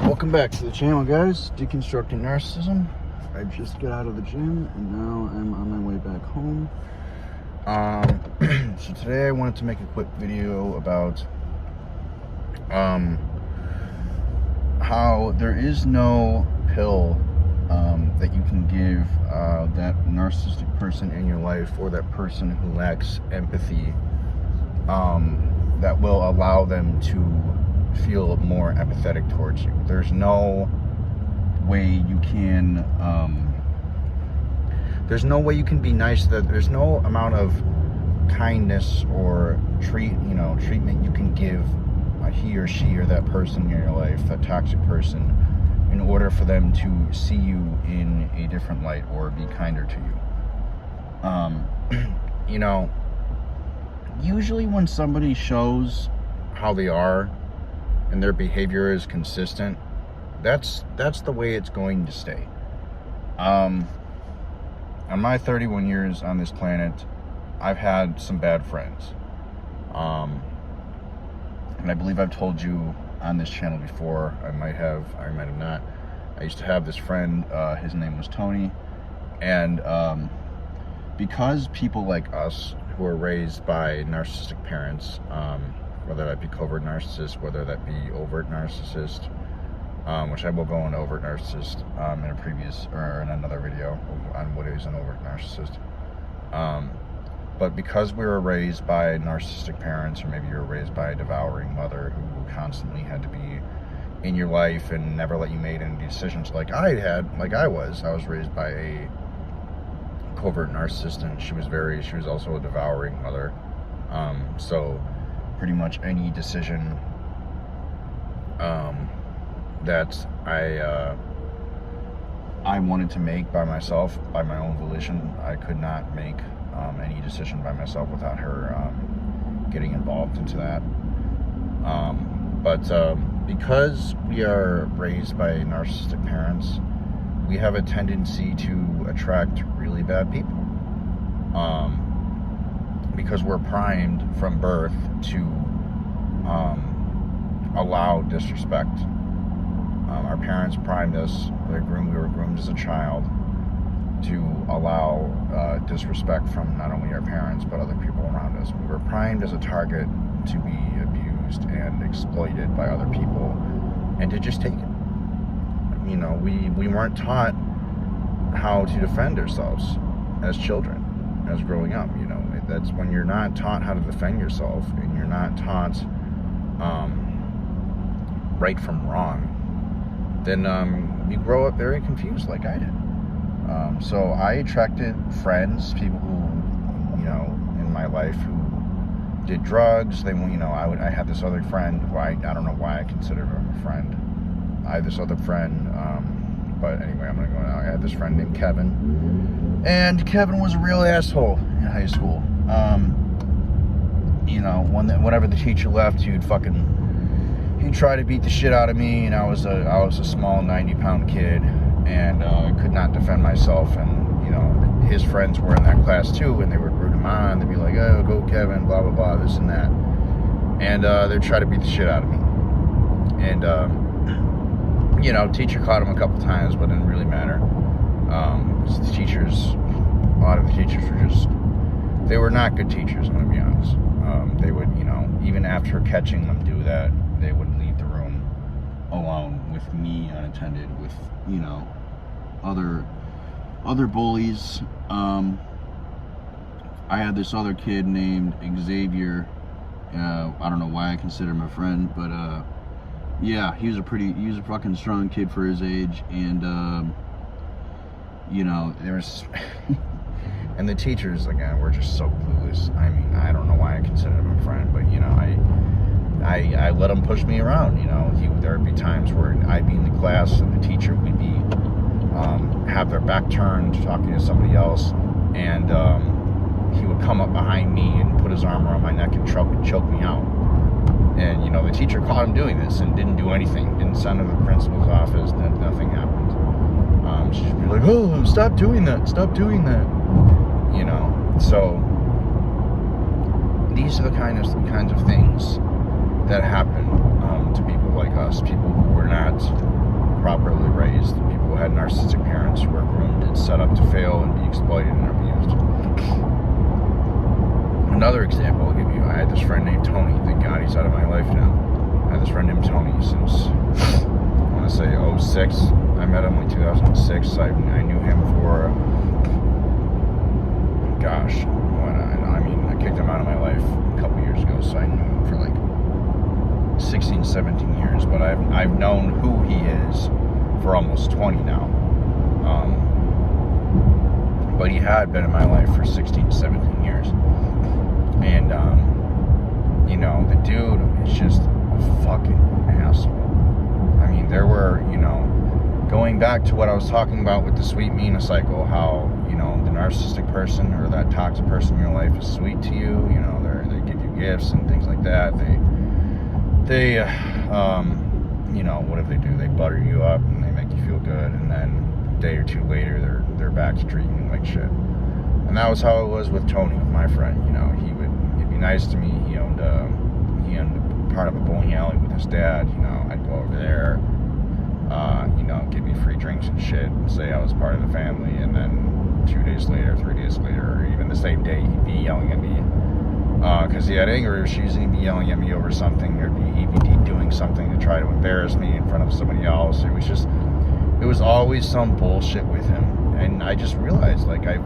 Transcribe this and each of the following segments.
Welcome back to the channel, guys. Deconstructing Narcissism. I just got out of the gym and now I'm on my way back home. So today I wanted to make a quick video about how there is no pill that you can give that narcissistic person in your life, or that person who lacks empathy, that will allow them to feel more empathetic towards you. There's no way you can be nice. That there's no amount of kindness or treatment you can give he or she or that person in your life, that toxic person, in order for them to see you in a different light or be kinder to you. Usually when somebody shows how they are and their behavior is consistent, that's the way it's going to stay. On my 31 years on this planet, I've had some bad friends. And I believe I've told you on this channel before. I might have not. I used to have this friend, his name was Tony, and because people like us who are raised by narcissistic parents, whether that be covert narcissist, whether that be overt narcissist, which I will go into overt narcissist in another video on what is an overt narcissist. But because we were raised by narcissistic parents, or maybe you were raised by a devouring mother who constantly had to be in your life and never let you make any decisions like I was raised by a covert narcissist, and she was also a devouring mother. So pretty much any decision that I wanted to make by myself, by my own volition, I could not make any decision by myself without her getting involved into that. But because we are raised by narcissistic parents, we have a tendency to attract really bad people. Because we're primed from birth to allow disrespect. Our parents primed us, we were groomed as a child to allow disrespect from not only our parents but other people around us. We were primed as a target to be abused and exploited by other people, and to just take it. We weren't taught how to defend ourselves as children, as growing up. That's when you're not taught how to defend yourself, and you're not taught right from wrong, then you grow up very confused like I did. So I attracted friends, people who, in my life who did drugs. I had this other friend who I don't know why I considered him a friend. I had this other friend, but anyway, I'm gonna go now. I had this friend named Kevin, and Kevin was a real asshole in high school. Whenever the teacher left, he'd try to beat the shit out of me, and I was a small 90-pound kid, and I could not defend myself. And his friends were in that class too, and they would root him on. They'd be like, "Oh, go Kevin," blah blah blah, this and that, and they'd try to beat the shit out of me. And teacher caught him a couple times, but it didn't really matter. A lot of the teachers they were not good teachers, I'm gonna be honest. They would, even after catching them do that, they would leave the room alone with me unattended, with, other bullies. I had this other kid named Xavier. I don't know why I consider him a friend, but yeah, he was a fucking strong kid for his age, and there was and the teachers, again, were just so clueless. I don't know why I considered him a friend, but I let him push me around. There would be times where I'd be in the class and the teacher would be have their back turned talking to somebody else, and he would come up behind me and put his arm around my neck and choke me out. And the teacher caught him doing this and didn't do anything, didn't send him to the principal's office, nothing happened. She'd be like, "Oh, stop doing that, stop doing that." So these are the kinds of things that happen to people like us, people who were not not properly raised, people who had narcissistic parents who were groomed and set up to fail and be exploited and abused. Another example I'll give you, I had this friend named Tony. Thank God he's out of my life now. I had this friend named Tony since, I want to say, 06. I met him in 2006. I knew him for, gosh, I kicked him out of my life a couple years ago, so I knew him for like 16, 17 years, but I've known who he is for almost 20 now. But he had been in my life for 16, 17 years. And, the dude is just a fucking asshole. I mean, there were, going back to what I was talking about with the sweet mean cycle, how, the narcissistic person or that toxic person in your life is sweet to you, they give you gifts and things like that. They what do they do? They butter you up and they make you feel good, and then a day or two later, they're back to treating you like shit. And that was how it was with Tony, my friend. He'd be nice to me. He owned part of a bowling alley with his dad. I'd go over there, give me free drinks and shit, and say I was part of the family, and then 2 days later, 3 days later, or even the same day, he'd be yelling at me because he had anger issues, and he'd be yelling at me over something, or he'd be doing something to try to embarrass me in front of somebody else. It was always some bullshit with him, and I just realized, like, I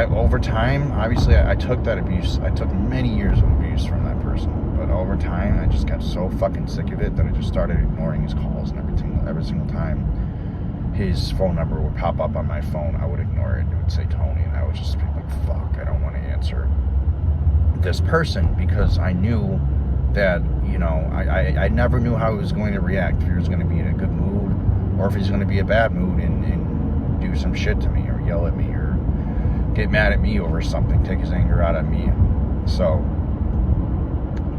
over time, obviously, I took that abuse. I took many years of abuse from that person. But over time, I just got so fucking sick of it that I just started ignoring his calls and everything. Every single time his phone number would pop up on my phone, I would ignore it. It would say Tony, and I would just be like, fuck, I don't want to answer this person, because I knew that, I never knew how he was going to react. If he was going to be in a good mood, or if he's going to be in a bad mood and do some shit to me, or yell at me, or get mad at me over something, take his anger out on me. So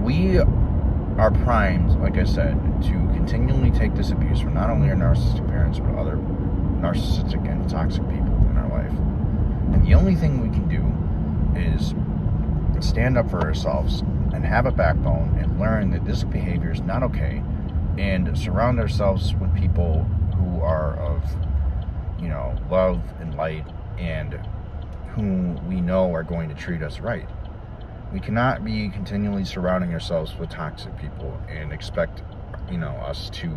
we are primed, like I said, to continually take this abuse from not only our narcissistic parents, but other narcissistic and toxic people in our life. And the only thing we can do is stand up for ourselves and have a backbone and learn that this behavior is not okay, and surround ourselves with people who are of, love and light, and whom we know are going to treat us right. We cannot be continually surrounding ourselves with toxic people and expect, us to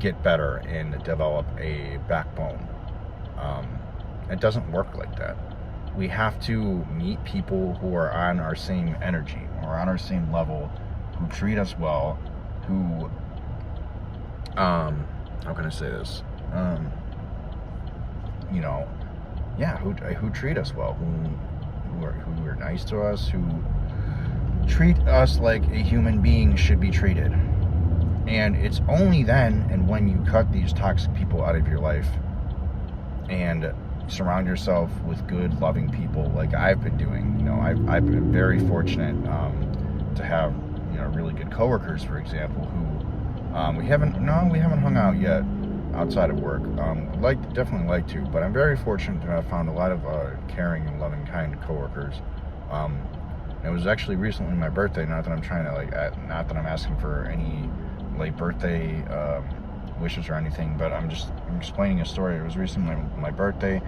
get better and develop a backbone. It doesn't work like that. We have to meet people who are on our same energy or on our same level, who treat us well, who, how can I say this? Who treat us well, who are nice to us, who treat us like a human being should be treated. And it's only then and when you cut these toxic people out of your life and surround yourself with good, loving people, like I've been doing. I've been very fortunate to have really good coworkers, for example, who we haven't hung out yet outside of work. Definitely like to, but I'm very fortunate to have found a lot of caring and loving, kind coworkers. It was actually recently my birthday. Not that I'm asking for any late birthday wishes or anything, but I'm explaining a story. It was recently my birthday,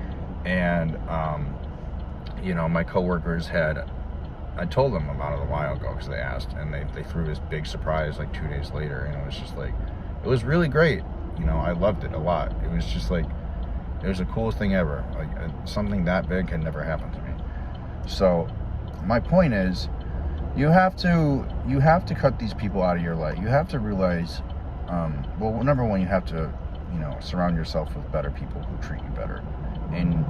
and my coworkers I told them about it a while ago because they asked, and they threw this big surprise like 2 days later, and it was just like, it was really great. I loved it a lot. It was just like, it was the coolest thing ever. Like, something that big had never happened to me. So my point is, you have to cut these people out of your life. You have to realize, number one, you have to, surround yourself with better people who treat you better. And,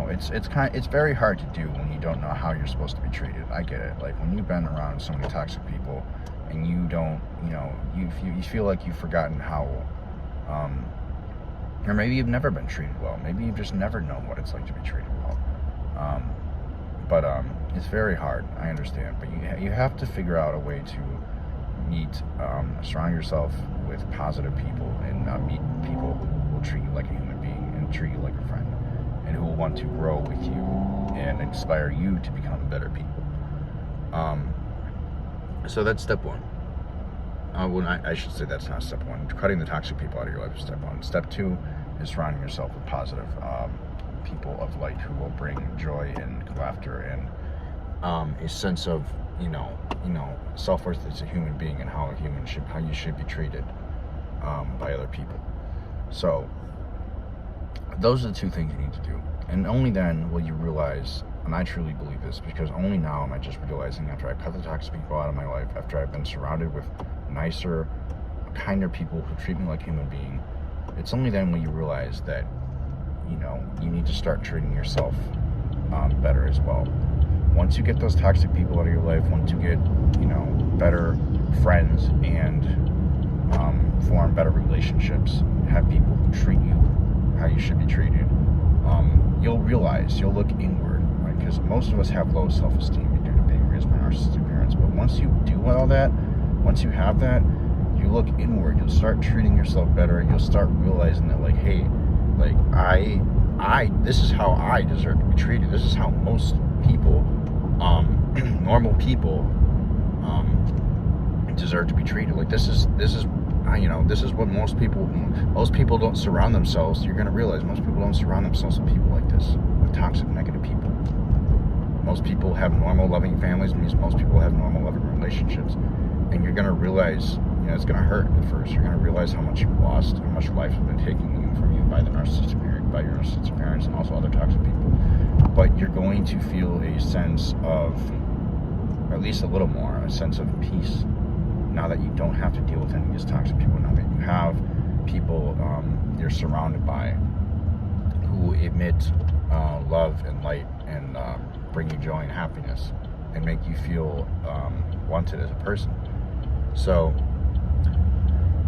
it's very hard to do when you don't know how you're supposed to be treated. I get it. Like, when you've been around so many toxic people and you don't, you feel like you've forgotten how, or maybe you've never been treated well. Maybe you've just never known what it's like to be treated well. But it's very hard, I understand. But you have to figure out a way to surround yourself with positive people, and meet people who will treat you like a human being and treat you like a friend, and who will want to grow with you and inspire you to become better people. So that's step one. I should say that's not step one. Cutting the toxic people out of your life is step one. Step two is surrounding yourself with positive people of light who will bring joy and laughter and a sense of self-worth as a human being and how you should be treated by other people. So those are the two things you need to do, and only then will you realize. And I truly believe this, because only now am I just realizing, after I cut the toxic people out of my life, after I've been surrounded with nicer, kinder people who treat me like a human being, it's only then when you realize that, you need to start treating yourself better as well. Once you get those toxic people out of your life, once you get, better friends and form better relationships, have people who treat you how you should be treated, you'll look inward. Because most of us have low self-esteem due to being raised by narcissistic parents. But once you do all that, once you have that, you look inward. You'll start treating yourself better. You'll start realizing that, like, hey, like this is how I deserve to be treated. This is how most people, normal people, deserve to be treated. Like this is what most people don't surround themselves. You're gonna realize most people don't surround themselves with people like this, with toxic, negative people. Most people have normal, loving families. Most people have normal, loving relationships. And you're going to realize, it's going to hurt at first. You're going to realize how much you've lost, how much life has been taken from you by your narcissistic parents, and also other toxic people. But you're going to feel a sense of, or at least a little more, a sense of peace now that you don't have to deal with any of these toxic people. Now that you have people you're surrounded by who emit love and light and bring you joy and happiness and make you feel wanted as a person. So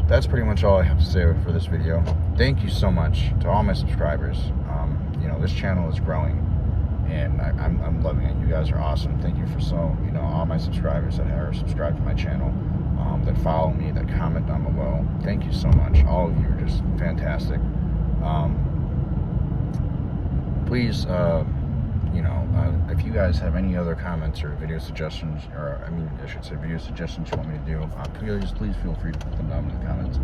that's pretty much all I have to say for this video. Thank you so much to all my subscribers. This channel is growing, and I'm loving it. You guys are awesome. Thank you for all my subscribers that are subscribed to my channel, that follow me, that comment down below. Thank you so much. All of you are just fantastic. Please, if you guys have any other comments or video suggestions, video suggestions you want me to do, please feel free to put them down in the comments.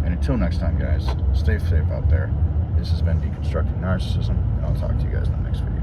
And until next time, guys, stay safe out there. This has been Deconstructing Narcissism, and I'll talk to you guys in the next video.